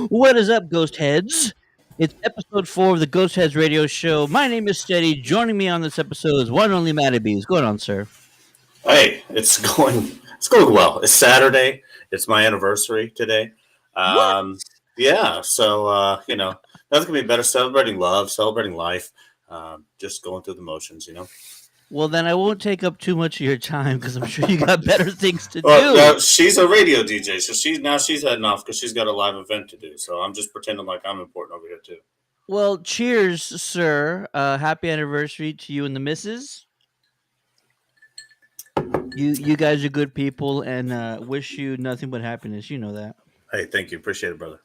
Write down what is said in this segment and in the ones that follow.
What is up, Ghostheads? It's episode 4 of the Ghostheads radio show. My name is Steady. Joining me on this episode is one and only Matty B. What's going on, sir? Hey, it's going well. It's Saturday. It's my anniversary today. What? Yeah, so nothing can be better. Celebrating love, celebrating life, just going through the motions. Well, then I won't take up too much of your time because I'm sure you got better things to Well, do. she's a radio DJ, so she's heading off because she's got a live event to do. So I'm just pretending like I'm important over here too. Well, cheers, sir. Happy anniversary to you and the missus. You guys are good people, and wish you nothing but happiness. You know that. Hey, thank you, appreciate it, brother.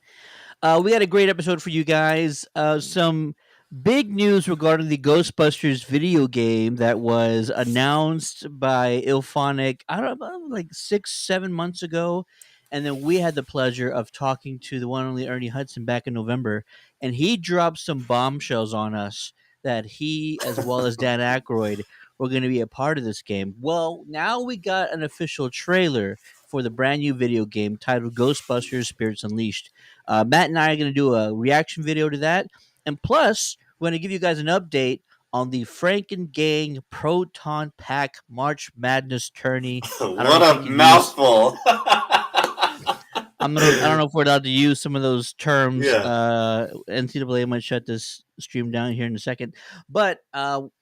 We had a great episode for you guys. Some big news regarding the Ghostbusters video game that was announced by illFonic, I don't know, like 6-7 months ago. And then we had the pleasure of talking to the one and only Ernie Hudson back in November. And he dropped some bombshells on us that he, as well as Dan Aykroyd, were going to be a part of this game. Well, now we got an official trailer for the brand new video game titled Ghostbusters Spirits Unleashed. Matt and I are going to do a reaction video to that. And plus, we're going to give you guys an update on the Frankengang Proton Pack March Madness tourney. What a mouthful! I don't know if we're allowed to use some of those terms. Yeah. NCAA might shut this stream down here in a second, but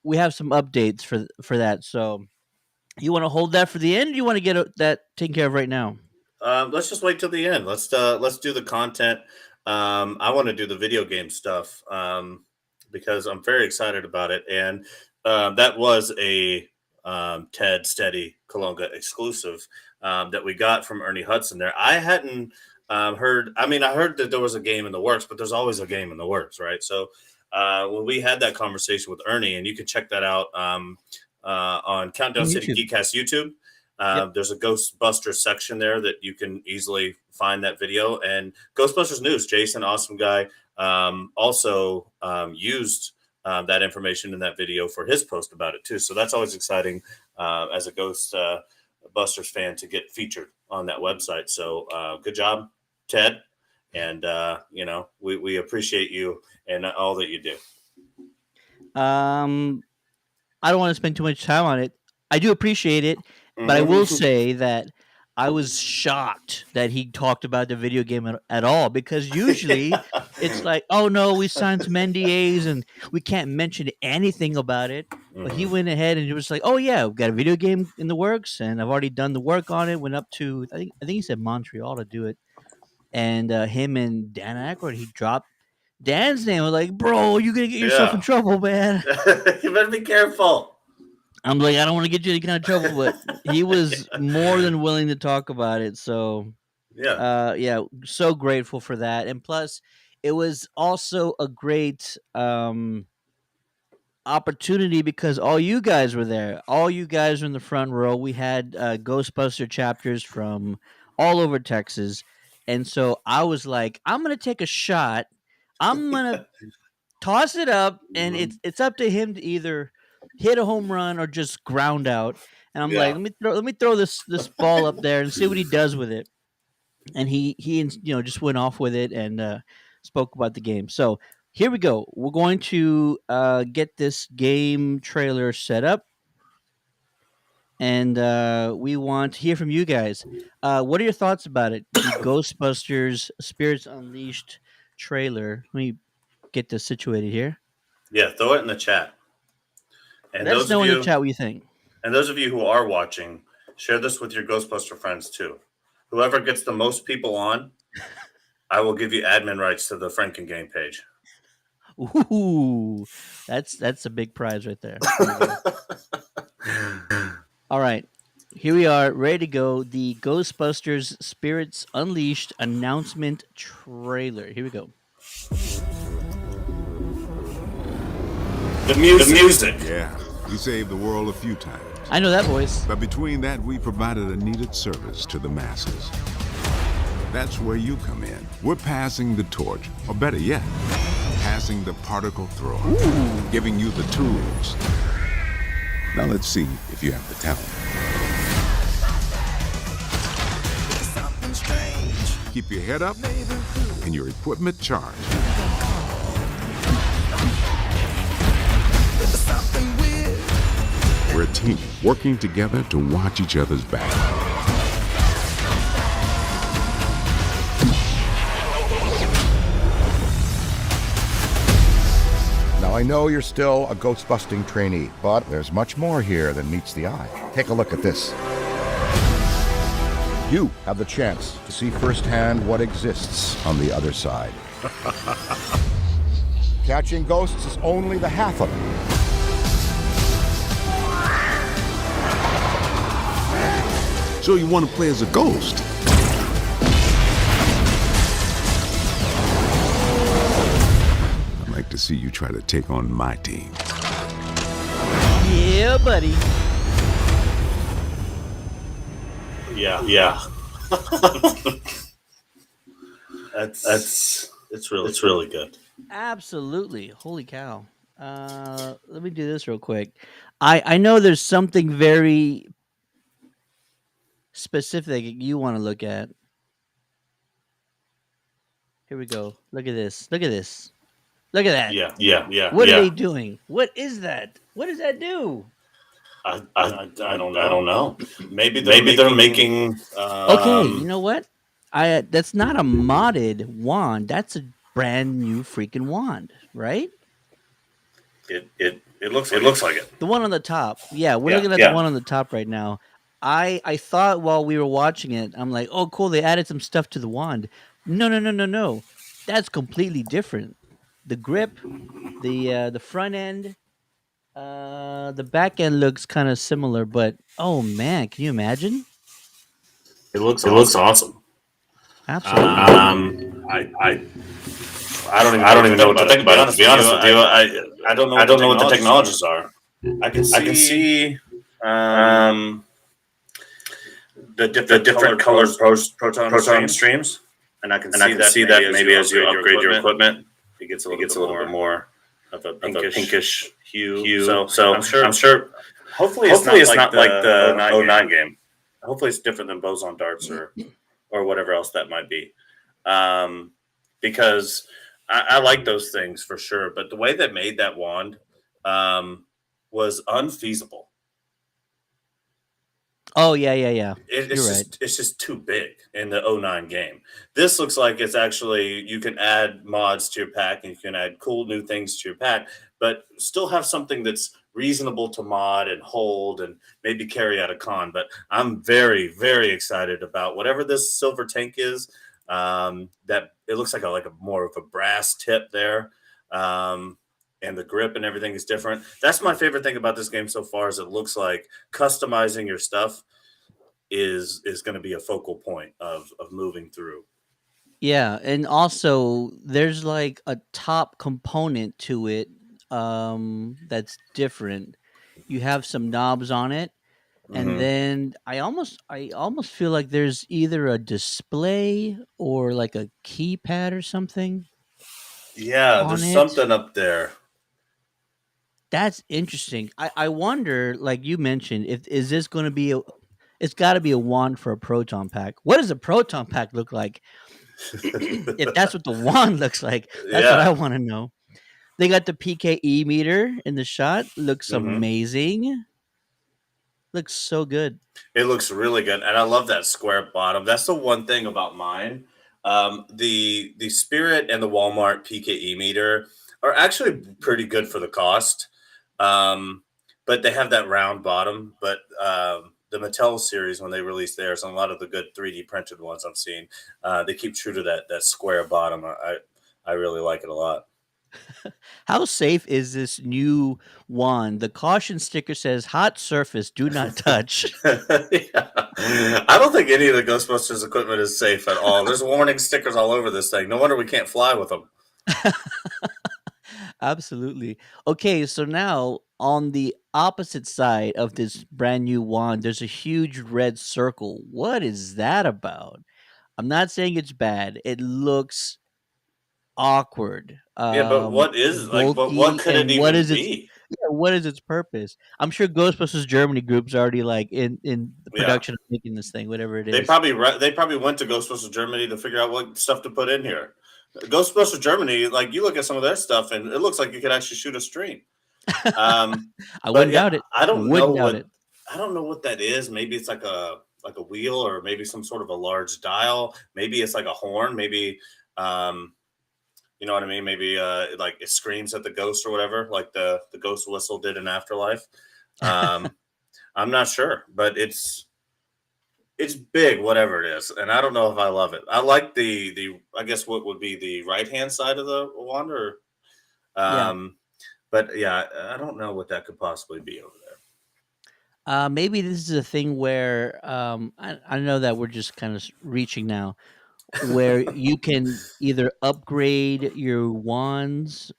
we have some updates for that. So, you want to hold that for the end? Or you want to get that taken care of right now? Let's just wait till the end. Let's do the content. I want to do the video game stuff because I'm very excited about it, and that was a Ted Steady Kalunga exclusive that we got from Ernie Hudson. There, I hadn't heard. I mean, I heard that there was a game in the works, but there's always a game in the works, right? So when we had that conversation with Ernie, and you can check that out on Countdown City Geekcast YouTube. Yep. There's a Ghostbusters section there that you can easily find that video. And Ghostbusters News, Jason, awesome guy, also used that information in that video for his post about it too. So that's always exciting as a Ghostbusters fan to get featured on that website. So good job, Ted. And, we appreciate you and all that you do. I don't want to spend too much time on it. I do appreciate it. But I will say that I was shocked that he talked about the video game at all, because usually it's like, oh no, we signed some NDAs and we can't mention anything about it. But he went ahead and he was like, oh yeah, we've got a video game in the works and I've already done the work on it. Went up to, I think he said Montreal to do it. And him and Dan Aykroyd, he dropped Dan's name. I was like, bro, you're going to get yourself in trouble, man. You better be careful. I'm like, I don't want to get you in any kind of trouble, but he was more than willing to talk about it. So, yeah, so grateful for that. And plus, it was also a great opportunity because all you guys were there. All you guys were in the front row. We had Ghostbuster chapters from all over Texas. And so I was like, I'm going to take a shot. I'm going to toss it up, and it's up to him to either hit a home run or just ground out. And I'm like, let me throw this ball up there and see what he does with it. And he just went off with it and spoke about the game. So here we go. We're going to get this game trailer set up, and we want to hear from you guys. What are your thoughts about it? The Ghostbusters Spirits Unleashed trailer. Let me get this situated here. Yeah, throw it in the chat. And let us know in the chat what you think. And those of you who are watching, share this with your Ghostbuster friends too. Whoever gets the most people on, I will give you admin rights to the Frankengang page. Ooh, that's a big prize right there. All right, here we are, ready to go. The Ghostbusters Spirits Unleashed announcement trailer. Here we go. The music. Yeah, we saved the world a few times. I know that voice. But between that, we provided a needed service to the masses. That's where you come in. We're passing the torch, or better yet, passing the particle thrower. Ooh. Giving you the tools. Now let's see if you have the talent. Keep your head up, and and your equipment charged. We're a team working together to watch each other's back. Now, I know you're still a ghost-busting trainee, but there's much more here than meets the eye. Take a look at this. You have the chance to see firsthand what exists on the other side. Catching ghosts is only the half of it. So you want to play as a ghost? I'd like to see you try to take on my team. Yeah, buddy. Yeah. It's really good. Absolutely. Holy cow. Let me do this real quick. I know there's something very specific you want to look at. Here we go. Look at this. Look at this. Look at that. Yeah. What are they doing? What is that? What does that do? I don't know. Maybe they're making. Okay, you know what? That's not a modded wand. That's a brand new freaking wand, right? It looks like it. The one on the top. Yeah, we're looking at the one on the top right now. I thought while we were watching it, I'm like, oh, cool. They added some stuff to the wand. No. That's completely different. The grip, the front end, the back end looks kind of similar, but oh man, can you imagine? It looks awesome. Absolutely. I don't even know what to think about it. To be honest with you, I don't know what the technologies are. I can see the different colored proton streams, and I can see that maybe as you upgrade your equipment, it gets a little bit more of a pinkish hue. So I'm sure. Hopefully it's not like the 09 game. Hopefully it's different than boson darts or whatever else that might be. Because I like those things for sure, but the way they made that wand was unfeasible. Oh yeah. It's just too big in the 09 game. This looks like it's actually, you can add mods to your pack and you can add cool new things to your pack, but still have something that's reasonable to mod and hold and maybe carry out a con. But I'm very, very excited about whatever this silver tank is. That it looks like a more of a brass tip there. And the grip and everything is different. That's my favorite thing about this game so far is it looks like customizing your stuff is going to be a focal point of moving through. Yeah, and also there's like a top component to it that's different. You have some knobs on it, and then I almost feel like there's either a display or like a keypad or something. Yeah, there's something up there. That's interesting. I wonder, like you mentioned, is this going to be it's got to be a wand for a proton pack. What does a proton pack look like? If that's what the wand looks like, that's what I want to know. They got the PKE meter in the shot. Looks amazing. Looks so good. It looks really good, and I love that square bottom. That's the one thing about mine. The Spirit and the Walmart PKE meter are actually pretty good for the cost. But they have that round bottom. But the Mattel series, when they release theirs, and a lot of the good 3D printed ones I've seen, they keep true to that square bottom. I really like it a lot. How safe is this new wand? The caution sticker says hot surface, do not touch. I don't think any of the Ghostbusters equipment is safe at all. There's warning stickers all over this thing. No wonder we can't fly with them. Absolutely. Okay, so now on the opposite side of this brand new wand, there's a huge red circle. What is that about? I'm not saying it's bad. It looks awkward. Yeah, but what is like? What could it even be? What is its purpose? I'm sure Ghostbusters Germany group's already like in the production of making this thing, whatever it is. They probably went to Ghostbusters Germany to figure out what stuff to put in here. Ghostbusters Germany, like you look at some of their stuff, and it looks like you could actually shoot a stream. I But wouldn't yeah, doubt it. I don't know Wouldn't doubt what it. that is. Maybe it's like a wheel, or maybe some sort of a large dial. Maybe it's like a horn. Maybe um, you know what I mean? Maybe like it screams at the ghost or whatever, like the ghost whistle did in Afterlife. Um, I'm not sure, but it's big, whatever it is, and I don't know if I love it. I like the I guess what would be the right hand side of the wand, or Yeah. um, but yeah, I don't know what that could possibly be over there. Maybe this is a thing where I know that we're just kind of reaching now, where you can either upgrade your wands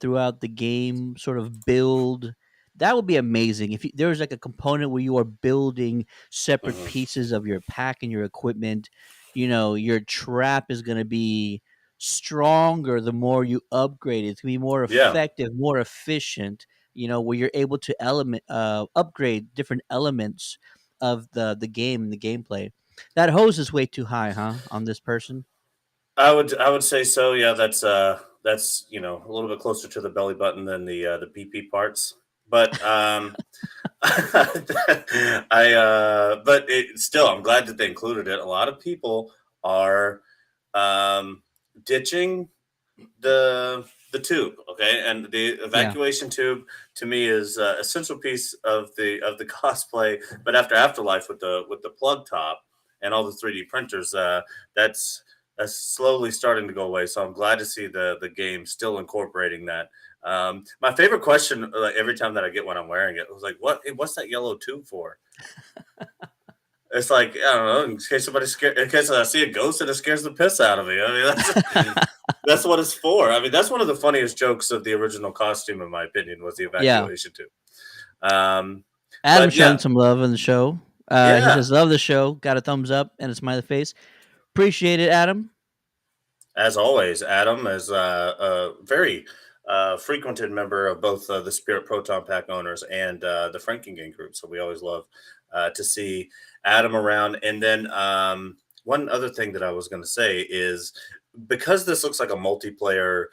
throughout the game, sort of build. That would be amazing if there was like a component where you are building separate Hmm. pieces of your pack and your equipment. You know, your trap is going to be stronger the more you upgrade it. It's going to be more Yeah, effective, more efficient. You know, where you're able to upgrade different elements of the game and the gameplay. That hose is way too high, huh, on this person? I would say so. Yeah, that's a little bit closer to the belly button than the PP parts, but but still, I'm glad that they included it. A lot of people are um, ditching the tube, okay, and the Yeah. evacuation tube to me is essential piece of the cosplay. But after Afterlife with the plug top and all the 3D printers, that's that's slowly starting to go away. So I'm glad to see the game still incorporating that. My favorite question, like every time that I get when I'm wearing it, was like, what's that yellow tube for? It's like, I don't know, in case in case I see a ghost and it scares the piss out of me. I mean, that's what it's for. I mean, that's one of the funniest jokes of the original costume, in my opinion, was the Yeah. evacuation tube. Um, Adam but showing yeah, some love in the show. He yeah, says, "Love the show." Got a thumbs up and a smiley face. Appreciate it, Adam. as always, Adam is a very frequented member of both the Spirit Proton Pack owners and the Frankengang group. So we always love to see Adam around. And then one other thing that I was going to say is, because this looks like a multiplayer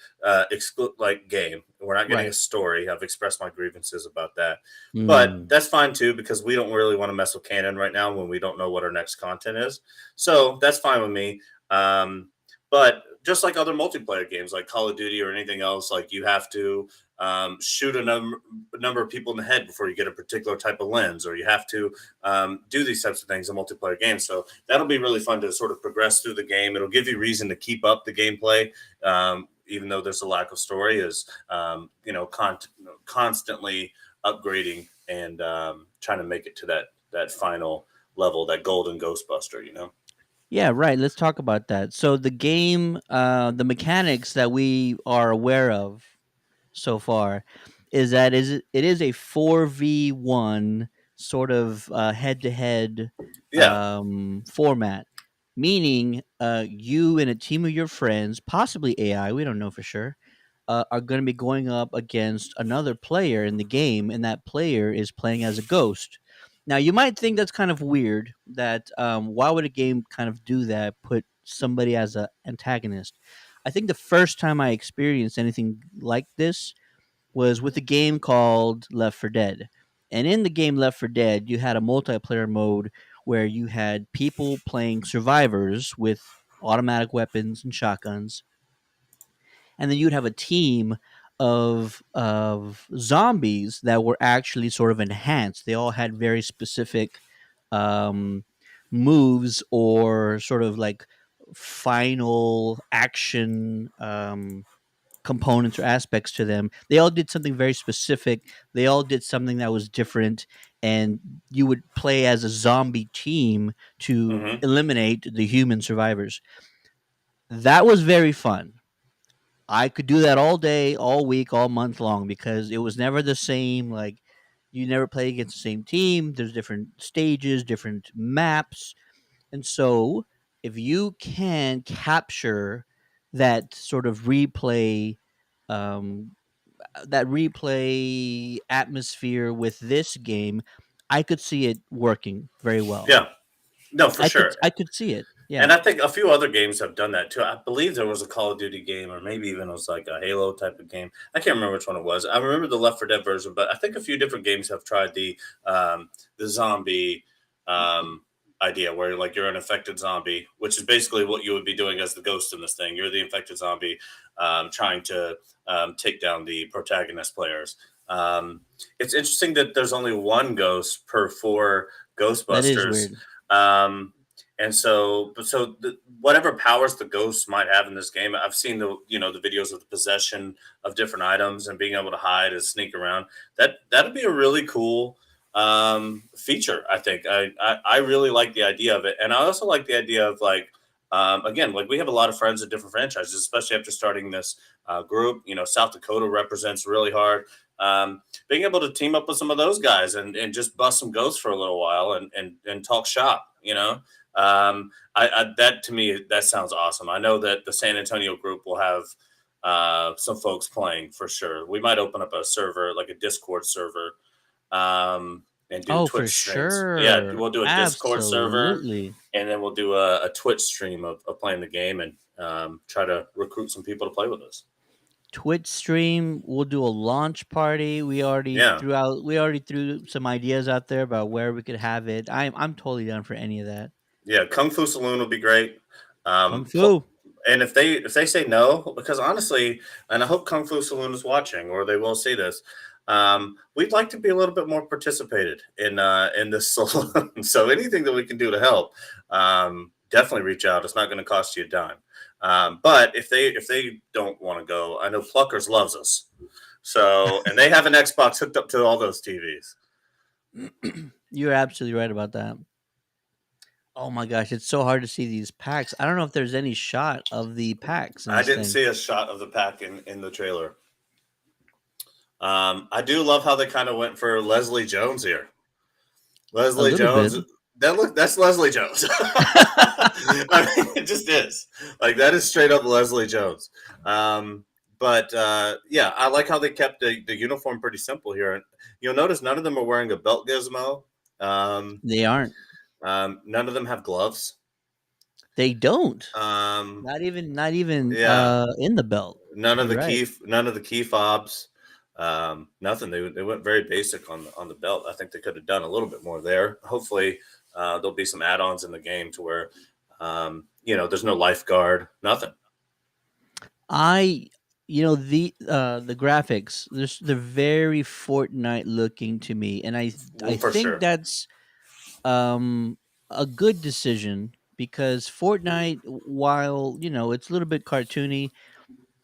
like game, we're not getting a Right. story. I've expressed my grievances about that, but Mm. that's fine too, because we don't really want to mess with canon right now when we don't know what our next content is. So that's fine with me. Um, but just like other multiplayer games, like Call of Duty or anything else, like you have to shoot a number of people in the head before you get a particular type of lens, or you have to do these types of things in multiplayer games. So that'll be really fun to sort of progress through the game. It'll give you reason to keep up the gameplay, even though there's a lack of story. Is constantly upgrading and trying to make it to that final level, that golden Ghostbuster. Yeah, right. Let's talk about that. So the game, the mechanics that we are aware of so far is that it is a 4v1 sort of head to head Yeah. format, meaning you and a team of your friends, possibly AI, we don't know for sure, are going to be going up against another player in the game, and that player is playing as a ghost. Now, you might think that's kind of weird. That why would a game kind of do that? Put somebody as an antagonist. I think the first time I experienced anything like this was with a game called Left 4 Dead. And in the game Left 4 Dead, you had a multiplayer mode where you had people playing survivors with automatic weapons and shotguns, and then you'd have a team of zombies that were actually sort of enhanced. They all had very specific um, moves or sort of like final action components or aspects to them. They all did something very specific. They all did something that was different, and you would play as a zombie team to Hmm. eliminate the human survivors. That was very fun. I could do that all day, all week, all month long because it was never the same. Like, you never play against the same team. There's different stages, different maps. And so if you can capture that sort of um, replay atmosphere with this game, I could see it working very well. Yeah. No, for sure. I could see it. Yeah. And I think a few other games have done that too. I believe there was a Call of Duty game, or maybe even it was like a Halo type of game. I can't remember which one it was. I remember the Left 4 Dead version, but I think a few different games have tried the zombie um, idea, where like you're an infected zombie, which is basically what you would be doing as the ghost in this thing. You're the infected zombie trying to take down the protagonist players. It's interesting that there's only one ghost per 4 That is Ghostbusters. weird. And whatever powers the ghosts might have in this game, I've seen the videos of the possession of different items and being able to hide and sneak around. That'd be a really cool feature. I think I really like the idea of it, and I also like the idea of like again, like we have a lot of friends at different franchises, especially after starting this group. South Dakota represents really hard. Being able to team up with some of those guys and just bust some ghosts for a little while and talk shop. That to me, that sounds awesome. I know that the San Antonio group will have some folks playing for sure. We might open up a server, like a Discord server, and do Oh, for Twitch streams. Yeah, sure. we'll do a Discord server, Absolutely. and then we'll do a Twitch stream of playing the game and try to recruit some people to play with us. Twitch stream. We'll do a launch party. We already threw some ideas out there about where we could have it. I'm totally down for any of that. Yeah, Kung Fu Saloon would be great. Kung Fu. And if they say no, because honestly, and I hope Kung Fu Saloon is watching or they will see this, we'd like to be a little bit more participated in this saloon. So anything that we can do to help, definitely reach out. It's not going to cost you a dime. But if they don't want to go, I know Pluckers loves us. So, and they have an Xbox hooked up to all those TVs. You're absolutely right about that. Oh my gosh, it's so hard to see these packs. I don't know if there's any shot of the packs. I didn't see a shot of the pack in the trailer. I do love how they kind of went for Leslie Jones here. Leslie Jones. Bit. That's Leslie Jones. I mean, it just is. Like, that is straight up Leslie Jones. But yeah, I like how they kept the uniform pretty simple here. You'll notice none of them are wearing a belt gizmo. They aren't. None of them have gloves. They don't. Not even in the belt. None of the key fobs. Nothing. They went very basic on the belt. I think they could have done a little bit more there. Hopefully, there'll be some add-ons in the game to where there's no lifeguard, nothing. The graphics, they're very Fortnite looking to me, and I think sure. that's a good decision because Fortnite, while it's a little bit cartoony,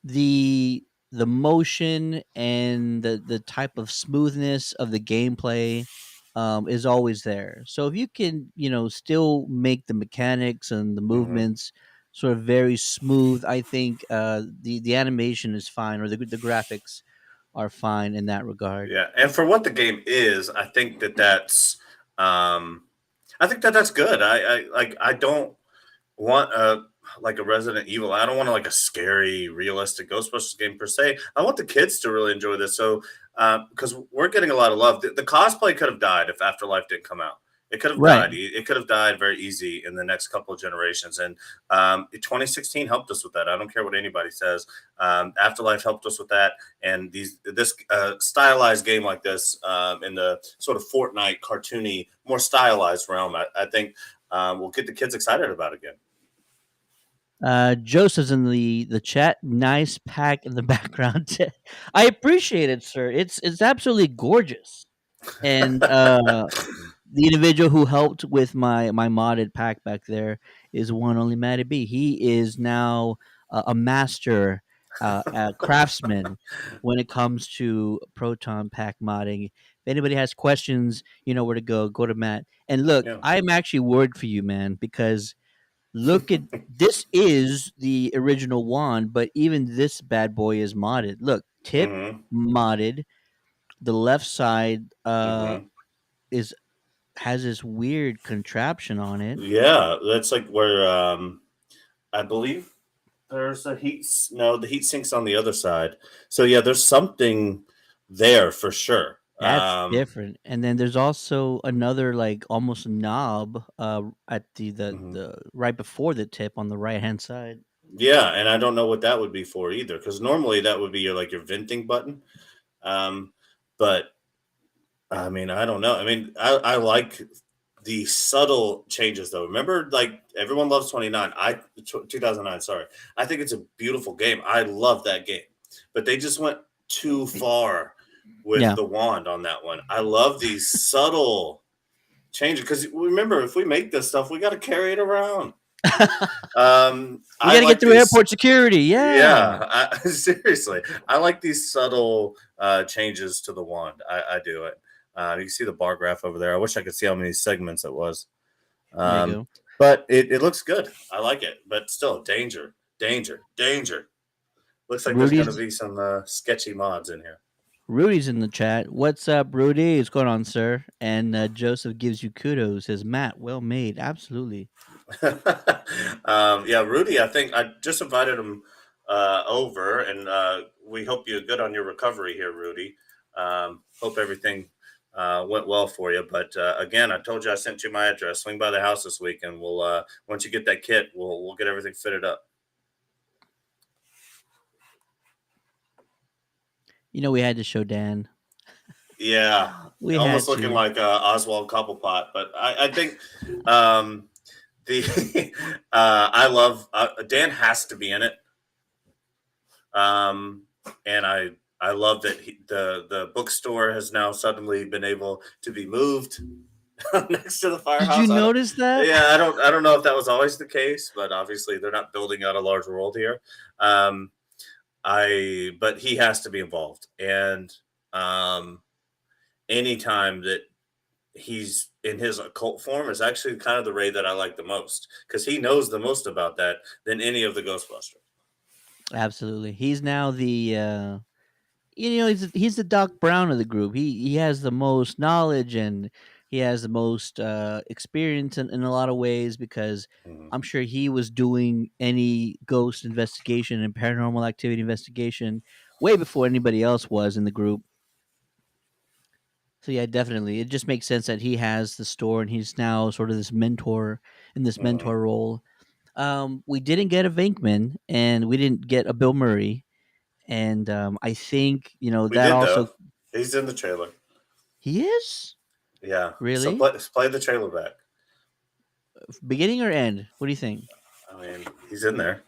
the motion and the type of smoothness of the gameplay is always there. So if you can still make the mechanics and the movements sort of very smooth, I think the animation is fine, or the graphics are fine in that regard. Yeah, and for what the game is, I think that's good. I don't want a Resident Evil. I don't want a scary, realistic Ghostbusters game per se. I want the kids to really enjoy this. So, because we're getting a lot of love. The cosplay could have died if Afterlife didn't come out. It could have died. It could have died very easy in the next couple of generations. And 2016 helped us with that. I don't care what anybody says. Afterlife helped us with that. And this stylized game like this in the sort of Fortnite cartoony, more stylized realm, I think will get the kids excited about it again. Joe says in the chat, nice pack in the background. I appreciate it, sir. It's absolutely gorgeous. And the individual who helped with my modded pack back there is one only Matty B. He is now a master a craftsman when it comes to Proton pack modding. If anybody has questions, you know where to go. Go to Matt. And look, I'm actually worried for you, man, because look at this is the original wand, but even this bad boy is modded. Look, tip modded. The left side has this weird contraption on it. Yeah, that's like where I believe there's the heat sink's on the other side. So yeah, there's something there for sure. That's Um, different. And then there's also another like almost knob at mhm. the right before the tip on the right hand side. Yeah, and I don't know what that would be for either, because normally that would be your venting button. Um, but I mean, I don't know. I mean, I like the subtle changes though. Remember, like everyone loves 29. 2009. Sorry, I think it's a beautiful game. I love that game, but they just went too far with Yeah. the wand on that one. I love these subtle changes because remember, if we make this stuff, we got to carry it around. We I got to get like through these. airport security. Yeah. Yeah, seriously, I like these subtle changes to the wand. I do it. You can see the bar graph over there. I wish I could see how many segments it was. There you Um, go. but it looks good. I like it. But still, danger, danger, danger. Looks like there's going to Rudy's be some sketchy mods in here. Rudy's in the chat. What's up, Rudy? What's going on, sir? And Joseph gives you kudos. Says Matt, well made. Absolutely. Yeah, Rudy, I think I just invited him over, and we hope you're good on your recovery here, Rudy. Hope everything went well for you. But again, I told you I sent you my address. Swing by the house this week, and we'll once you get that kit, we'll get everything fitted up. You know, we had to show Dan. Yeah, We almost had looking to. like Oswald Cobblepot, but I think the I love Dan has to be in it. And I love that the bookstore has now suddenly been able to be moved next to the Did you firehouse. notice that? I don't know if that was always the case, but obviously they're not building out a large world here. But he has to be involved, and anytime that he's in his occult form is actually kind of the Ray that I like the most because he knows the most about that than any of the Ghostbusters. Absolutely. He's now the he's the Doc Brown of the group. He has the most knowledge and he has the most experience in a lot of ways because Mhm. I'm sure he was doing any ghost investigation and paranormal activity investigation way before anybody else was in the group. So yeah, definitely. It just makes sense that he has the store and he's now sort of this mentor in this Mhm. mentor role. We didn't get a Venkman and we didn't get a Bill Murray. And I think, We that did also though. He's in the trailer. he is? Yeah. So Really? play the trailer back. Beginning or end? What do you think? I mean, he's in there.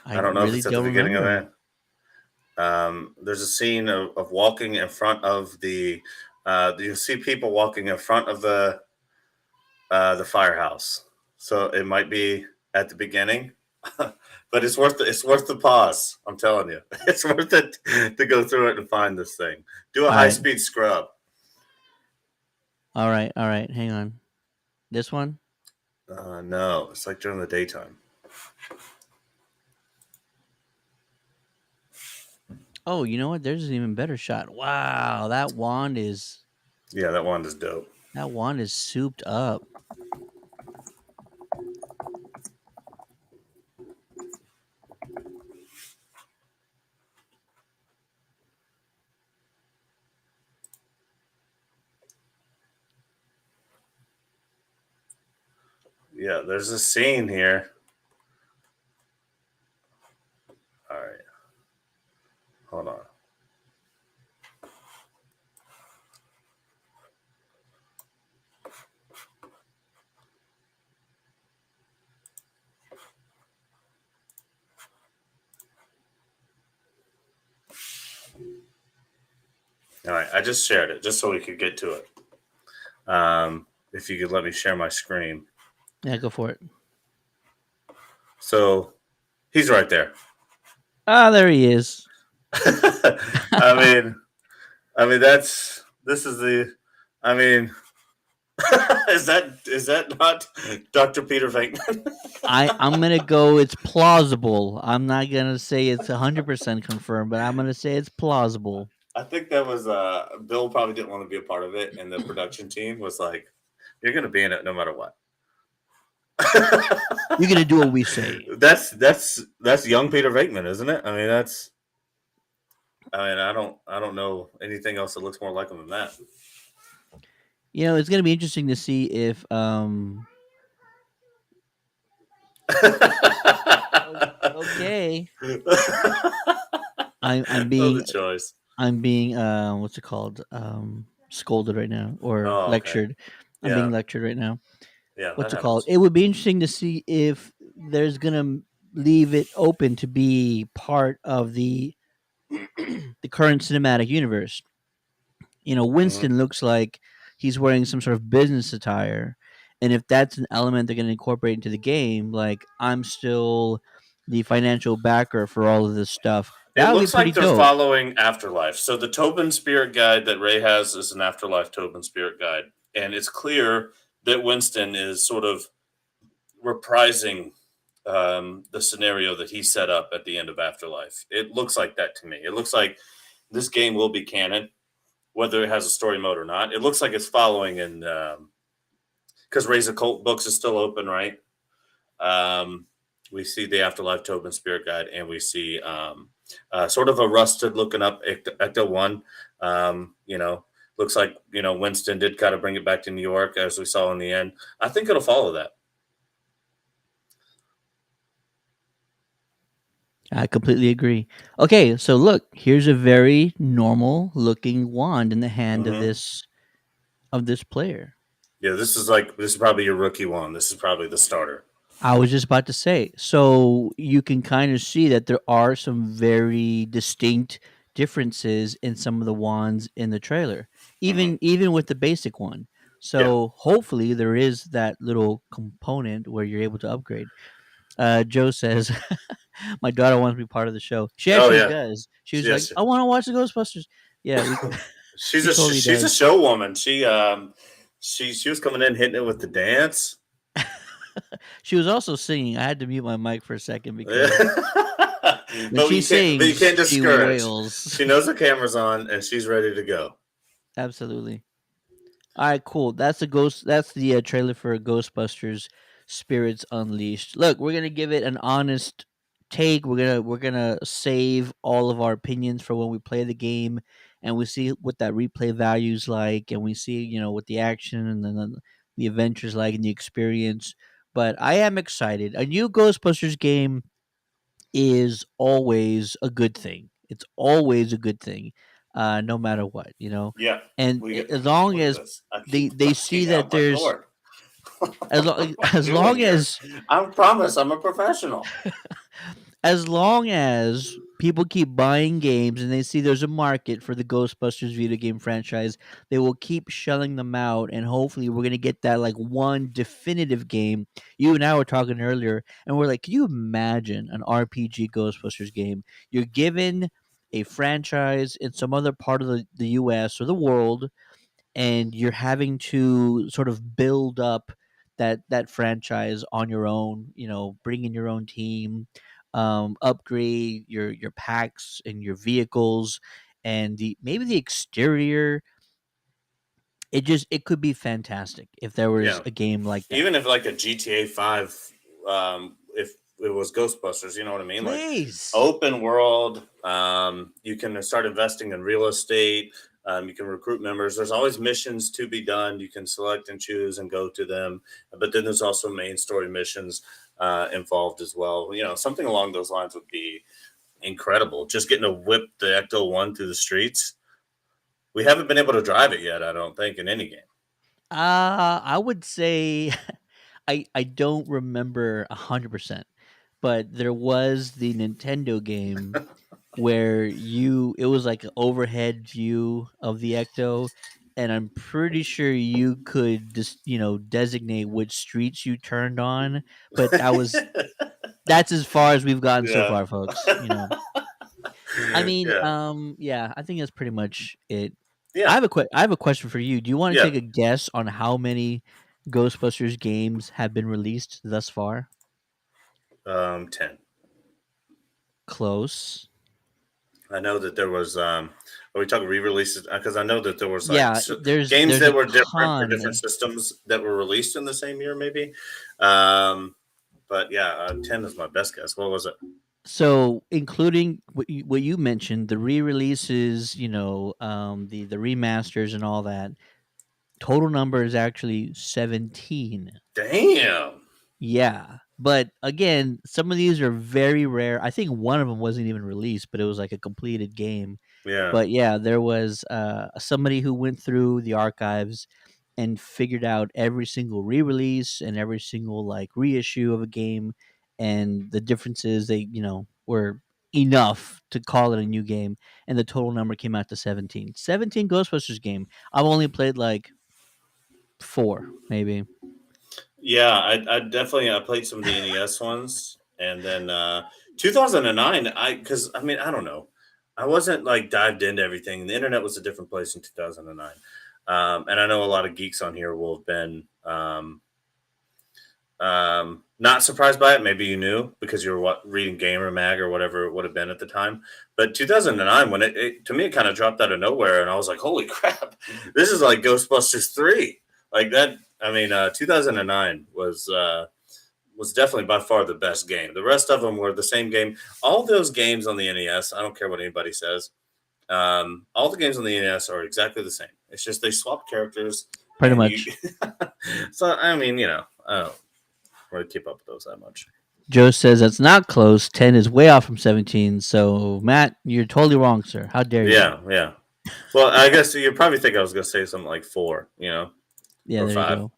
I I don't know if really it's at the don't beginning of remember. it. There's a scene of walking in front of the. You see people walking in front of the firehouse. So it might be at the beginning, but it's worth the pause. I'm telling you, it's worth it to go through it and find this thing. Do a All high right. speed scrub. All right. All right. Hang on. This one? No, it's like during the daytime. Oh, you know what? There's an even better shot. Wow, Yeah, that one is dope. that wand is souped up. Yeah, there's a scene here. All right, hold on. All right, I just shared it just so we could get to it. If you could let me share my screen. Yeah, go for it. So he's right there. Ah, there he is. I mean this is the. I mean, is that not Dr. Peter Venkman? I'm gonna go. It's plausible. I'm not gonna say it's 100% confirmed, but I'm gonna say it's plausible. I think that was Bill probably didn't want to be a part of it, and the production team was like, "You're going to be in it no matter what." You're gonna do what we say. That's young Peter Venkman, isn't it? I mean, that's I mean, I don't know anything else that looks more like them than that. It's going to be interesting to see if okay. I'm Oh, being the choice. what's it called? Scolded right now or Oh, okay. lectured. I'm being Yeah, lectured right now. yeah, that What's it called? happens. It would be interesting to see if there's gonna leave it open to be part of the the current cinematic universe. Hmm. Winston looks like he's wearing some sort of business attire, and if that's an element they're going to incorporate into the game, like I'm still the financial backer for all of this stuff. It That would be looks pretty like they're dope. following Afterlife. So the Tobin Spirit Guide that Ray has is an Afterlife Tobin Spirit Guide, and it's clear that Winston is sort of reprising the scenario that he set up at the end of Afterlife. It looks like that to me. It looks like this game will be canon, whether it has a story mode or not. It looks like it's following in because Ray's Occult Books is still open, right? Um, we see the Afterlife Tobin Spirit Guide, and we see sort of a rusted looking up Ecto 1. Looks like, Winston did kind of bring it back to New York as we saw in the end. I think it'll follow that. I completely agree. Okay, so look, here's a very normal looking wand in the hand of Hmm. this player. Yeah, this is probably your rookie one. This is probably the starter. I was just about to say. So you can kind of see that there are some very distinct differences in some of the wands in the trailer, Hmm. even with the basic one. Yeah. So hopefully there is that little component where you're able to upgrade. Joe says, "My daughter wants to be part of the show. She Oh actually yeah. does. She was like, Yes. I want to watch the Ghostbusters. Yeah, she totally She's a does. show woman. She was coming in hitting it with the dance. She was also singing. I had to mute my mic for a second Yeah. because when she But you sings, can't she discourage. wails. She knows the camera's on and she's ready to go. Absolutely. All right, cool. That's the ghost. That's the trailer for Ghostbusters Spirits Unleashed. Look, we're gonna give it an honest take. We're gonna save all of our opinions for when we play the game, and we see what that replay value's like, and we see what the action and then the adventures like and the experience. But I am excited. A new Ghostbusters game is always a good thing. It's always a good thing, no matter what, Yeah. And We get as long look at as this. I they keep they see knocking out that my there's cord. as What long am I as doing long here? as I promise I'm a professional. as long as people keep buying games and they see there's a market for the Ghostbusters video game franchise, they will keep shelling them out, and hopefully we're gonna get that like one definitive game. You and I were talking earlier, and we're like, can you imagine an RPG Ghostbusters game? You're given a franchise in some other part of the US or the world, and you're having to sort of build up that franchise on your own, bring in your own team, upgrade your packs and your vehicles, and the maybe the exterior. It could be fantastic if there was Yeah. a game like that. Even if like a GTA 5, if it was Ghostbusters, you know what I mean? Like Please. open world, you can start investing in real estate. You can recruit members. There's always missions to be done. You can select and choose and go to them. But then there's also main story missions involved as well. Something along those lines would be incredible. Just getting to whip the Ecto 1 through the streets. We haven't been able to drive it yet, I don't think, in any game. I would say I don't remember 100%, but there was the Nintendo game where it was like an overhead view of the Ecto, and I'm pretty sure you could just designate which streets you turned on, but that's as far as we've gotten so Yeah. far, folks. I mean, Yeah. yeah, I think that's pretty much it. Yeah. I have a question for you. Do you want to Yeah. take a guess on how many Ghostbusters games have been released thus far? 10. Close. I know that there was. Are we talking re-releases? Because I know that there was like Yeah, games there's that a were different for different ton. systems that were released in the same year, maybe. But yeah, 10 is my best guess. What was it? So, including what you mentioned, the re-releases, the remasters and all that, total number is actually 17. Damn. Yeah. But again, some of these are very rare. I think one of them wasn't even released, but it was like a completed game. Yeah. But yeah, there was somebody who went through the archives and figured out every single re-release and every single like reissue of a game, and the differences they were enough to call it a new game, and the total number came out to 17. 17 Ghostbusters game. I've only played like 4 maybe. Yeah, I definitely I played some of the NES ones, and then 2009. I mean I don't know, I wasn't like dived into everything. The internet was a different place in 2009, and I know a lot of geeks on here will have been not surprised by it. Maybe you knew because you were reading Gamer Mag or whatever it would have been at the time. But 2009, when it to me it kind of dropped out of nowhere, and I was like, "Holy crap, this is like Ghostbusters 3!" Like that. I mean, 2009 was definitely by far the best game. The rest of them were the same game. All those games on the NES, I don't care what anybody says. All the games on the NES are exactly the same. It's just they swap characters, Pretty and you. much. So I mean, I don't really keep up with those that much. Joe says that's not close. 10 is way off from 17. So, Matt, you're totally wrong, sir. How dare you? Yeah, yeah. Well, I guess you probably think I was going to say something like 4, Yeah, or there 5. you go.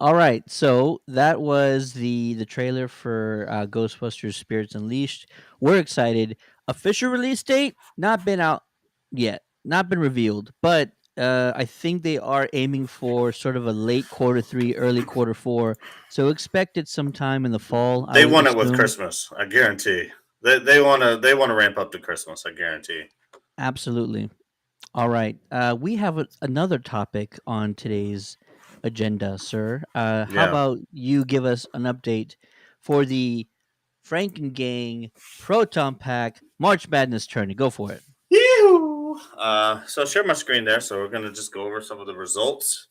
All right. So that was the trailer for Ghostbusters Spirits Unleashed. We're excited. Official release date not been out yet, not been revealed, but I think they are aiming for sort of a late quarter 3, early quarter 4. So expect it sometime in the fall, I They would want it with assume. Christmas, I guarantee. They want to ramp up to Christmas, I guarantee. Absolutely. All right. We have another topic on today's agenda, sir. How Yeah. about you give us an update for the Frankengang Proton Pack March Madness tourney? Go for it. Yee-hoo! So share my screen there. So we're going to just go over some of the results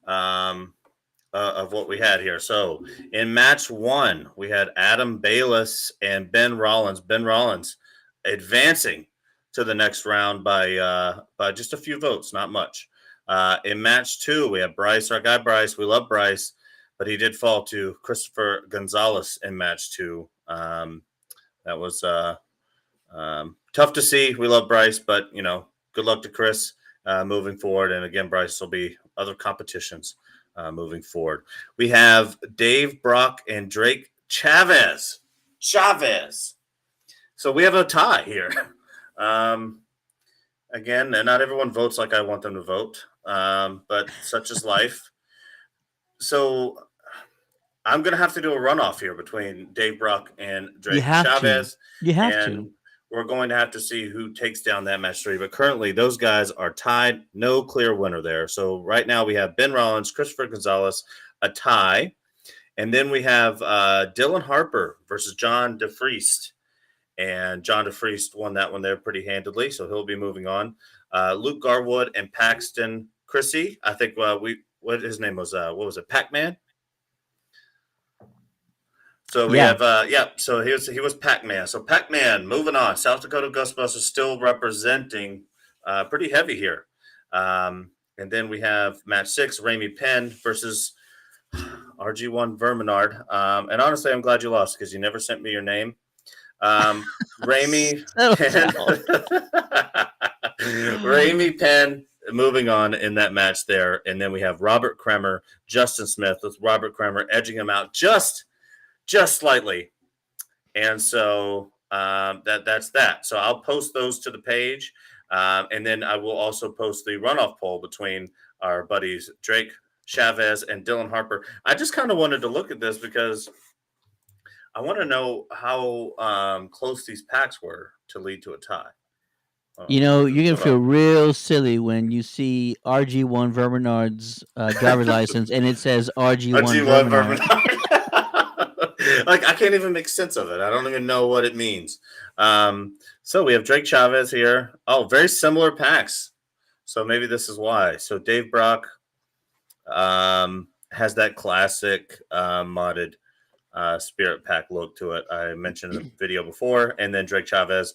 of what we had here. So in match 1, we had Adam Bayless and Ben Rollins. Ben Rollins advancing to the next round by just a few votes, not much. In match 2, we have Bryce, our guy Bryce. We love Bryce, but he did fall to Christopher Gonzalez in match 2. That was tough to see. We love Bryce, but good luck to Chris moving forward. And again, Bryce will be other competitions moving forward. We have Dave Brock and Drake Chavez. So we have a tie here. Again, and not everyone votes like I want them to vote, but such is life. So I'm going to have to do a runoff here between Dave Brock and Drake Chavez. You have and to. We're going to have to see who takes down that match 3. But currently, those guys are tied. No clear winner there. So right now, we have Ben Rollins, Christopher Gonzalez, a tie. And then we have Dylan Harper versus John DeFriest. And John DeFriest won that one there pretty handedly, so he'll be moving on. Luke Garwood and Paxton Chrissy. I think what his name was, what was it, Pac-Man? So we have, so he was Pac-Man. So Pac-Man, moving on. South Dakota Ghostbusters still representing pretty heavy here. And then we have match 6, Ramey Penn versus RG1 Verminard. And honestly, I'm glad you lost because you never sent me your name. Ramey Penn moving on in that match there. And then we have Robert Kremer, Justin Smith, with Robert Kremer edging him out just slightly. And so that's that. So I'll post those to the page. And then I will also post the runoff poll between our buddies Drake Chavez and Dylan Harper. I just kind of wanted to look at this because I want to know how close these packs were to lead to a tie. You're going to feel real silly when you see RG1 Verminard's driver's license and it says RG1 Verminard. Like, I can't even make sense of it. I don't even know what it means. So we have Drake Chavez here. Oh, very similar packs. So maybe this is why. So Dave Brock has that classic modded Spirit Pack look to it. I mentioned in the video before, and then Drake Chavez.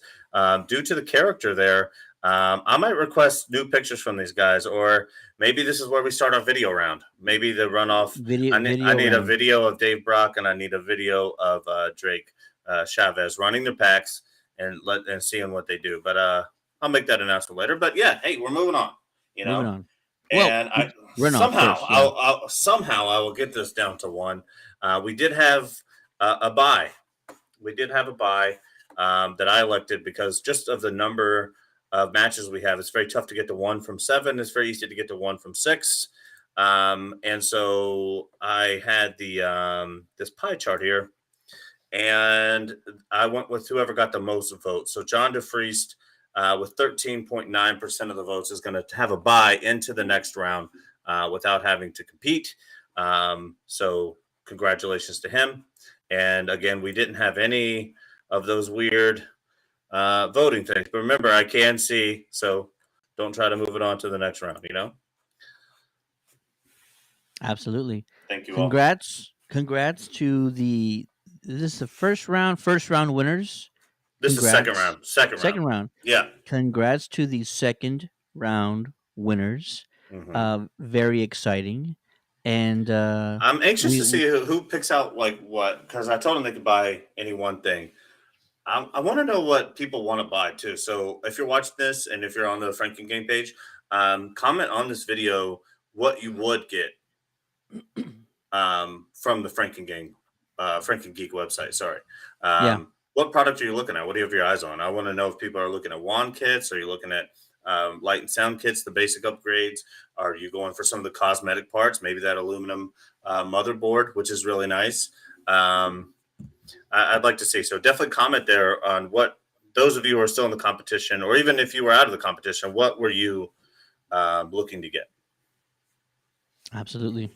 Due to the character there, I might request new pictures from these guys, or maybe this is where we start our video round. Maybe the runoff. I need a video of Dave Brock, and I need a video of Drake Chavez running their packs and seeing what they do. But I'll make that announcement later. But yeah, hey, we're moving on. Moving on. And Well, somehow I will get this down to one. We did have a buy. We did have a buy that I elected because just of the number of matches we have, it's very tough to get to 1 from 7. It's very easy to get to 1 from 6. And so I had the this pie chart here, and I went with whoever got the most votes. So John DeFriest, with 13.9% of the votes, is going to have a bye into the next round without having to compete. So congratulations to him. And again, we didn't have any of those weird voting things. But remember, I can see, so don't try to move it on to the next round, Absolutely. Thank you Congrats to this is the first round winners. This is second round. Second round. Yeah. Congrats to the second round winners. Mm-hmm. Very exciting. And I'm anxious to see who picks out like what, because I told them they could buy any one thing. I want to know what people want to buy too. So if you're watching this and if you're on the Frankengang page, comment on this video what you would get from the Frankengang, Frankengeek website. Sorry. What product are you looking at? What do you have your eyes on? I want to know if people are looking at wand kits. Are you looking at light and sound kits, the basic upgrades? Are you going for some of the cosmetic parts? Maybe that aluminum motherboard, which is really nice. I'd like to see. So definitely comment there on what those of you who are still in the competition, or even if you were out of the competition, what were you looking to get? Absolutely.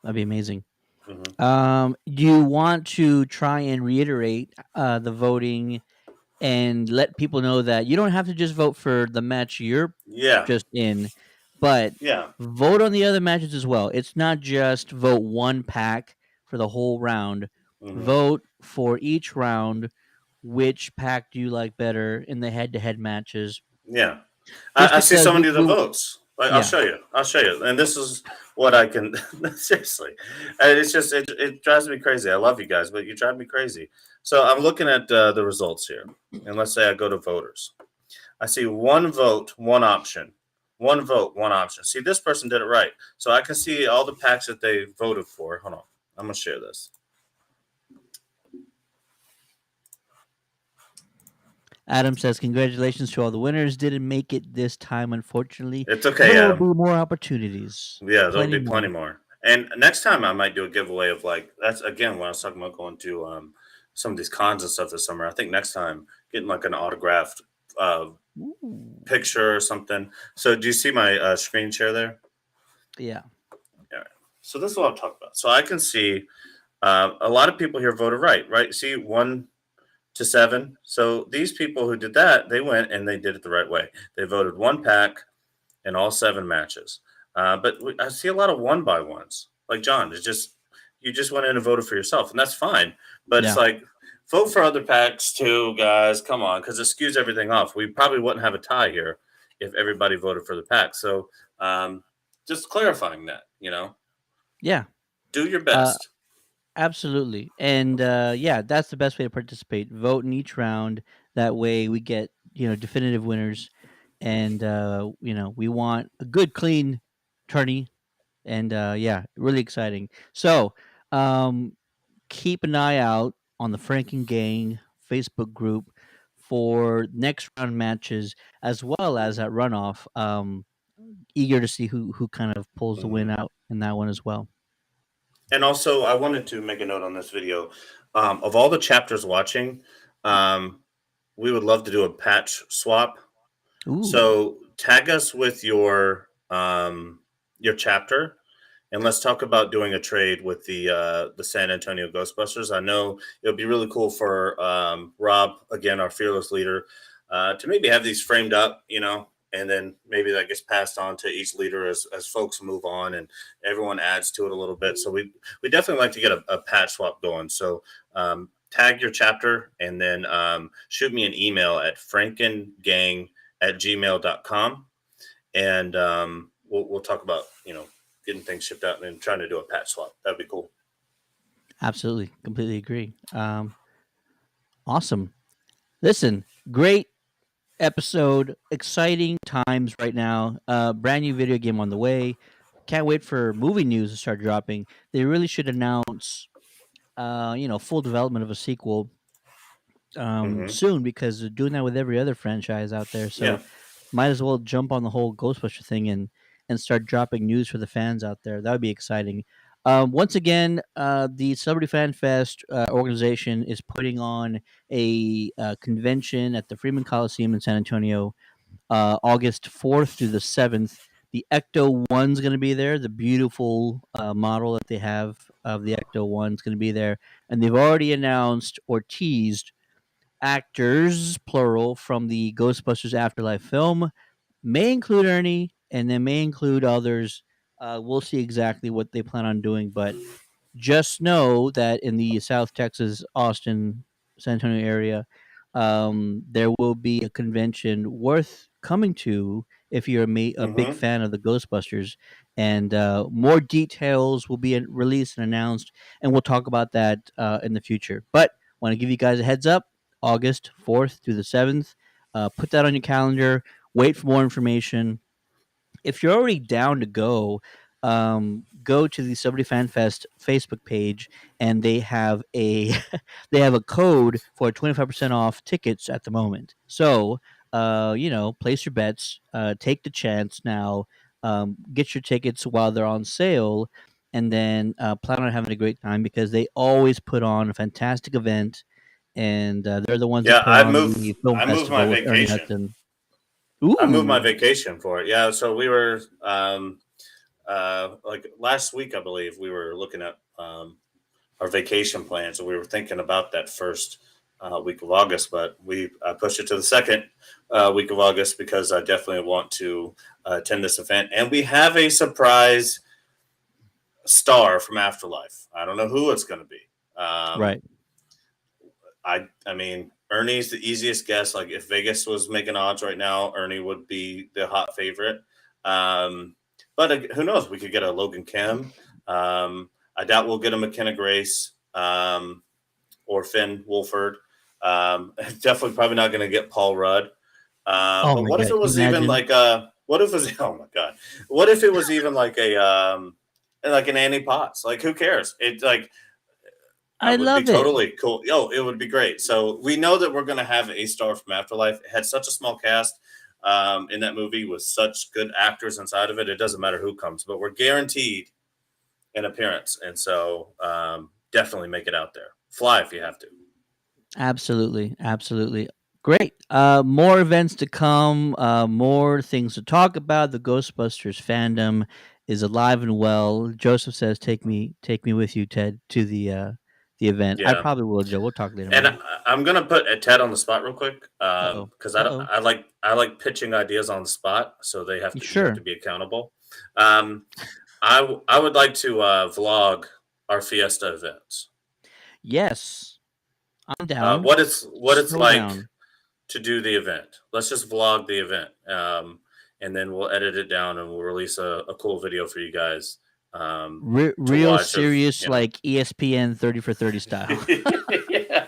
That'd be amazing. Mm-hmm. You want to try and reiterate the voting and let people know that you don't have to just vote for the match you're just in, but vote on the other matches as well. It's not just vote one pack for the whole round. Mm-hmm. Vote for each round. Which pack do you like better in the head-to-head matches? Yeah. I see so many of the votes. I'll show you. And this is what I can seriously. It's just it drives me crazy. I love you guys, but you drive me crazy. So I'm looking at the results here, and let's say I go to voters. I see one vote, one option. One vote, one option. See, this person did it right. So I can see all the packs that they voted for. Hold on. I'm gonna share this. Adam says, congratulations to all the winners. Didn't make it this time, unfortunately. It's okay, There will be more opportunities. Yeah, there'll be plenty more. And next time I might do a giveaway of that's, again, when I was talking about going to some of these cons and stuff this summer. I think next time, getting like an autographed picture or something. So do you see my screen share there? Yeah. All right. So this is what I'm talking about. So I can see a lot of people here voted right? See, 1 to 7. So these people who did that, they went and they did it the right way. They voted one pack in all 7 matches. But I see a lot of 1-by-1s. Like John, it's just you just went in and voted for yourself, and that's fine. But it's like, vote for other packs too, guys. Come on, because it skews everything off. We probably wouldn't have a tie here if everybody voted for the pack. So just clarifying that, Yeah. Do your best. Absolutely. And that's the best way to participate. Vote in each round. That way we get, definitive winners. And, we want a good, clean tourney. And, really exciting. So keep an eye out on the Frankengang Facebook group for next round matches, as well as at runoff. Eager to see who kind of pulls the win out in that one as well. And also, I wanted to make a note on this video. Of all the chapters watching, we would love to do a patch swap. Ooh. So tag us with your chapter, and let's talk about doing a trade with the San Antonio Ghostbusters. I know it would be really cool for Rob, again, our fearless leader, to maybe have these framed up, and then maybe that gets passed on to each leader as folks move on, and everyone adds to it a little bit. So we definitely like to get a patch swap going. So tag your chapter, and then shoot me an email at frankengang@gmail.com, and we'll talk about getting things shipped out and trying to do a patch swap. That'd be cool. Absolutely, completely agree. Awesome. Listen, great episode, exciting times right now. Brand new video game on the way. Can't wait for movie news to start dropping. They really should announce, full development of a sequel Hmm. soon, because they're doing that with every other franchise out there. Yeah. So might as well jump on the whole Ghostbuster thing and start dropping news for the fans out there. That would be exciting. Once again, the Celebrity Fan Fest organization is putting on a convention at the Freeman Coliseum in San Antonio, August 4th through the 7th. The Ecto 1's going to be there. The beautiful model that they have of the Ecto 1's going to be there. And they've already announced or teased actors, plural, from the Ghostbusters Afterlife film. May include Ernie, and then may include others. We'll see exactly what they plan on doing, but just know that in the South Texas, Austin, San Antonio area, there will be a convention worth coming to if you're a big Hmm. fan of the Ghostbusters. And more details will be released and announced, and we'll talk about that in the future. But want to give you guys a heads up: August 4th through the 7th. Put that on your calendar. Wait for more information. If you're already down to go to the Celebrity Fan Fest Facebook page, and they have a they have a code for 25% off tickets at the moment. So, place your bets, take the chance now, get your tickets while they're on sale, and then plan on having a great time, because they always put on a fantastic event, and they're the ones that Yeah, put on the film I moved my festival with Ernie vacation. Hudson. I moved my Ooh, vacation for it. Yeah, so we were like last week, I believe, we were looking at our vacation plans, and we were thinking about that first week of August, but I pushed it to the second week of August because I definitely want to attend this event, and we have a surprise star from Afterlife. I don't know who it's going to be. Um, right. I mean, Ernie's the easiest guess. Like if Vegas was making odds right now, Ernie would be the hot favorite. But who knows? We could get a Logan Kim. I doubt we'll get a McKenna Grace or Finn Wolford. Definitely probably not going to get Paul Rudd. Oh But my what if god, it can you was even imagine? like what if it was oh my god, what if it was even like an Annie Potts? Like who cares? It like I I would be love it. totally cool. Yo, it would be great. So we know that we're going to have a star from Afterlife. It had such a small cast in that movie with such good actors inside of it. It doesn't matter who comes, but we're guaranteed an appearance. And so definitely make it out there. Fly if you have to. Absolutely, absolutely. Great. More events to come. More things to talk about. The Ghostbusters fandom is alive and well. Joseph says, take me with you, Ted, to the event." I Yeah. probably will, Joe. We'll talk later, And man. I'm gonna put Ted on the spot real quick Uh oh. because Uh oh. I like pitching ideas on the spot, so you have to Sure. be accountable. Um, I would like to vlog our Fiesta events. Yes, I'm down. What it's So like down. to do the event. Let's just vlog the event, and then we'll edit it down and we'll release a cool video for you guys to Real watch. Of serious, like ESPN 30 for 30 style. yeah,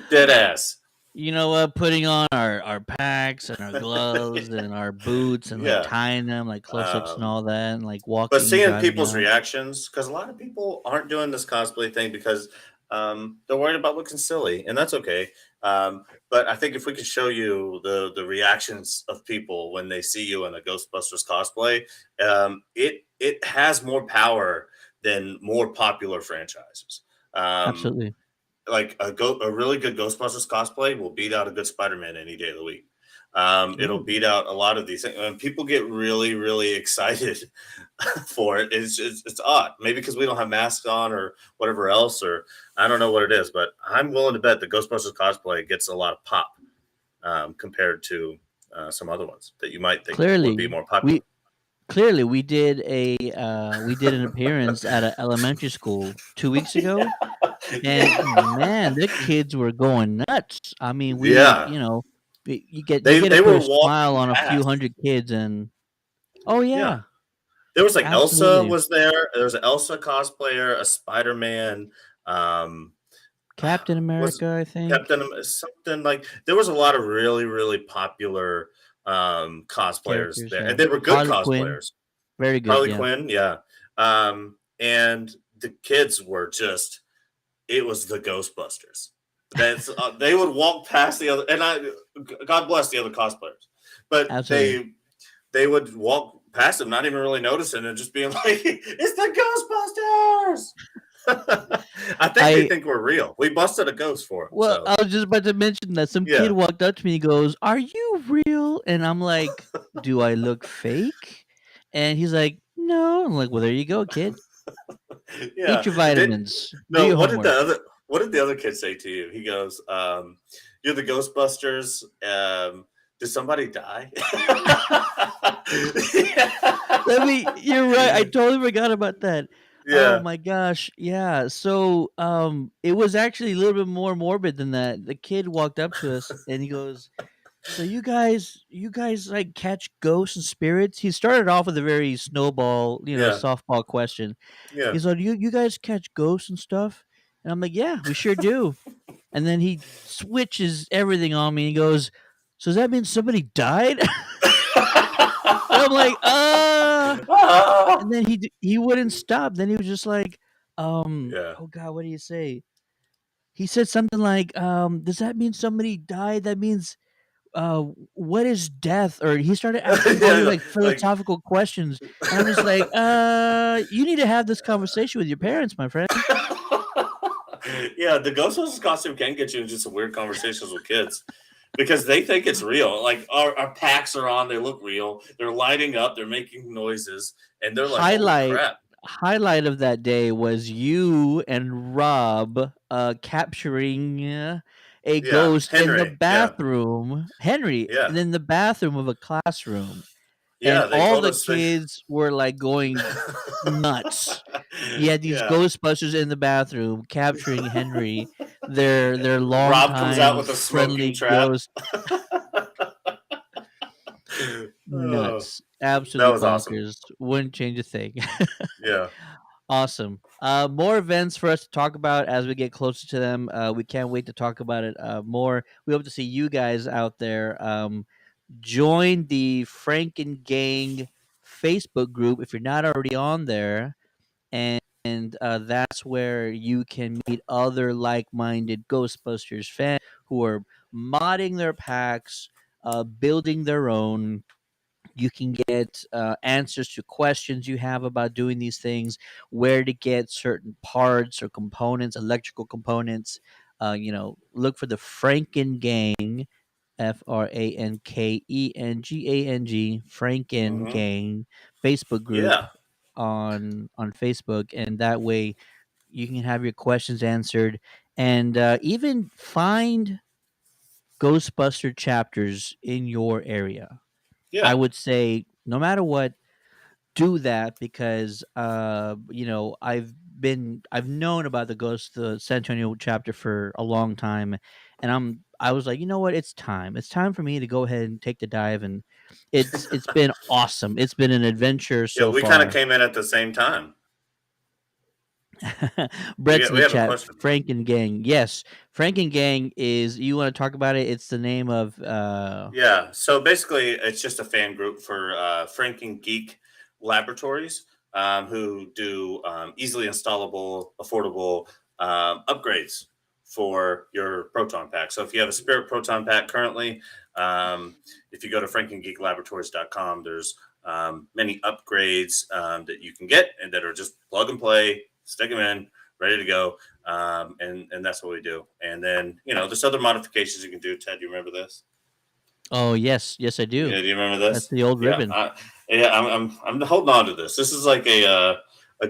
dead ass. You know what? Putting on our packs and our gloves and our boots, and like Yeah. tying them like close ups and Um, all that, and like but walking, seeing driving people's out. reactions, because a lot of people aren't doing this cosplay thing because they're worried about looking silly, and that's okay. But I think if we could show you the reactions of people when they see you in a Ghostbusters cosplay, it has more power than more popular franchises. Um, Absolutely. like a really good Ghostbusters cosplay will beat out a good Spider-Man any day of the week. It'll Ooh. beat out a lot of these things. And people get really, really excited for it. It's odd. Maybe because we don't have masks on or whatever else, or I don't know what it is, but I'm willing to bet the Ghostbusters cosplay gets a lot of pop compared to some other ones that you might think would be Clearly, more popular. we did an appearance at an elementary school 2 weeks ago, and man, the kids were going nuts. I mean, Yeah, you get to they put were a smile walking on a few past. hundred kids, and oh Yeah, yeah, there was like Elsa absolutely. was there. There was an Elsa cosplayer, a Spider Man. Um, Captain was America, I think. Captain something like there was a lot of really really popular cosplayers Characters, there, yeah. and they were good Harley Quinn, cosplayers. very good, Harley yeah. Quinn, yeah. And the kids were just it was the Ghostbusters. That's they would walk past the other, and God bless the other cosplayers, but Absolutely. they would walk past them, not even really noticing, and just being like, "It's the Ghostbusters." I think they I think we're real. We busted a ghost for them. Well, So I was just about to mention that some kid yeah, walked up to me and goes, "Are you real?" And I'm like, "Do I look fake?" And he's like, "No." I'm like, "Well, there you go, kid. yeah. Eat your Did, vitamins. Do no, your homework." what did the other kid say to you? He goes, "You're the Ghostbusters. Did somebody die?" You're right. I totally forgot about that. Oh Yeah. my gosh. Yeah. So, it was actually a little bit more morbid than that. The kid walked up to us and he goes, "So you guys like catch ghosts and spirits?" He started off with a very snowball, Yeah. softball question. Yeah. He's like, "You guys catch ghosts and stuff?" And I'm like, "Yeah, we sure do." And then he switches everything on me and goes, "So does that mean somebody died?" And I'm like, Ah! And then he wouldn't stop. Then he was just like, Yeah. oh God, what did he say? He said something like, "Does that mean somebody died? That means what is death?" Or he started asking all these Yeah. like Like philosophical questions, and I'm just like, you need to have this conversation with your parents, my friend. yeah, the Ghostbusters costume can get you into some weird conversations with kids because they think it's real. Like our packs are on, they look real, they're lighting up, they're making noises, and they're like, "Holy highlight crap!" highlight of that day was you and Rob capturing a Yeah, ghost in the Henry. Yeah, bathroom, Henry, yeah, in the bathroom of a classroom, and yeah. They all told the us they. kids were like going nuts. You had these yeah. Ghostbusters in the bathroom capturing Henry, their Rob comes out longtime with a smoking friendly trap. ghost. Oh, Nuts, that absolutely was awesome. bonkers. Wouldn't change a thing. Yeah. Awesome. More events for us to talk about as we get closer to them. We can't wait to talk about it more. We hope to see you guys out there. Join the Frankengang Facebook group if you're not already on there, and that's where you can meet other like-minded Ghostbusters fans who are modding their packs, building their own. You can get answers to questions you have about doing these things, where to get certain parts or components, electrical components. Look for the Frankengang, Frankengang, Hmm. Frankengang Facebook group Yeah. on Facebook, and that way you can have your questions answered, and even find Ghostbuster chapters in your area. I Yeah. would say no matter what, do that because I've known about the San Antonio chapter for a long time, and I was like, you know what, it's time for me to go ahead and take the dive, and it's been awesome. It's been an adventure Yeah. so We kind of far. came in at the same time. Brett's in We the have a chat. question. Frankengang, yes, Frankengang is, you want to talk about it? It's the name of Yeah. So basically, it's just a fan group for Frankengeek Laboratories who do easily installable, affordable upgrades for your proton pack. So if you have a Spirit proton pack currently, if you go to frankengeeklaboratories.com, there's many upgrades that you can get and that are just plug and play, stick them in, ready to go. And that's what we do. And then, there's other modifications you can do. Ted, do you remember this? oh yes I do. Yeah, do you remember That's this? the old Yeah, ribbon. I'm holding on to this. This is like a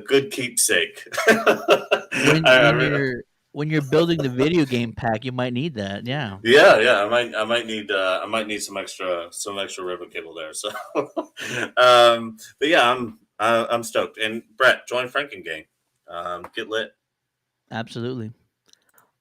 good keepsake. when I when re- you're when you're building the video game pack, you might need that. Yeah. Yeah. I might need some extra ribbon cable there. So, but yeah, I'm stoked. And Brett, join Frankengang. Get lit. Absolutely.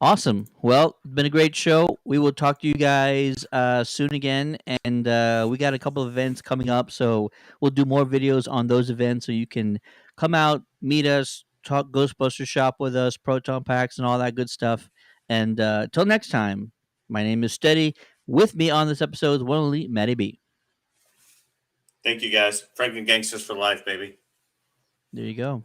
Awesome. Well, it's been a great show. We will talk to you guys soon again. And we got a couple of events coming up. So we'll do more videos on those events so you can come out, meet us, talk Ghostbuster shop with us, Proton Packs, and all that good stuff. And till next time, my name is Steady. With me on this episode is one and only Matty B. Thank you guys. Franken Gangsters for life, baby. There you go.